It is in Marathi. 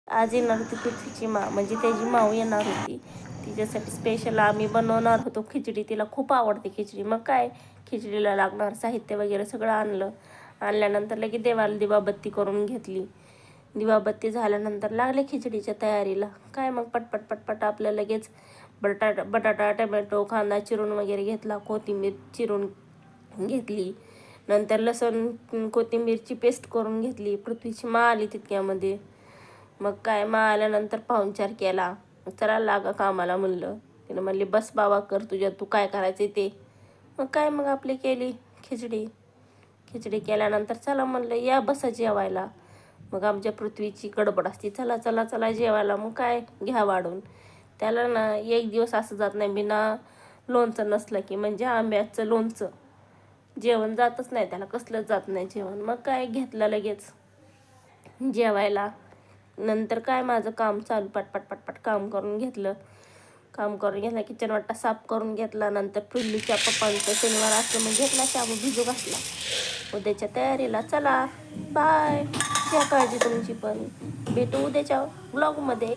आज येणार होती पृथ्वीची म्हणजे त्याची माऊ येणार होती. तिच्यासाठी स्पेशल आम्ही बनवणार होतो खिचडी. तिला खूप आवडते खिचडी. मग काय, खिचडीला लागणार साहित्य वगैरे सगळं आणल्यानंतर लगेच देवाला दिवाबत्ती करून घेतली. दिवाबत्ती झाल्यानंतर लागले खिचडीच्या तयारीला. काय मग पटपट पटपट आपलं लगेच बटाटा टमॅटो कांदा चिरून वगैरे घेतला, कोथिंबीर चिरून घेतली, नंतर लसूण कोथिंबीरची पेस्ट करून घेतली. पृथ्वीची आली तितक्यामध्ये. मग काय आल्यानंतर पाहुणचार केला. चला लागा कामाला म्हणलं. तिनं म्हणली बस बाबा कर तू काय करायचं ते. मग काय मग आपली केली खिचडी केल्यानंतर चला म्हणलं या बसा जेवायला. मग आमच्या पृथ्वीची गडबड असते, चला चला चला जेवायला. मग काय घ्या वाढून. त्याला ना एक दिवस असं जात नाही बिना लोणचं नसलं की, म्हणजे आंब्याचं लोणचं जेवण जातच नाही त्याला, कसलंच जात नाही जेवण. मग काय घेतलं लगेच जेवायला. नंतर काय माझं काम चालू, पटपट पटपट काम करून घेतलं. किचन वाटा साफ करून घेतला. नंतर पिल्लूच्या पप्पांचं शनिवार असलं मग घेतला शाबू भिजू घातला. उद्याच्या तयारीला चला. बाय. घ्या काळजी तुमची पण. भेटू उद्याच्या व्लॉगमध्ये.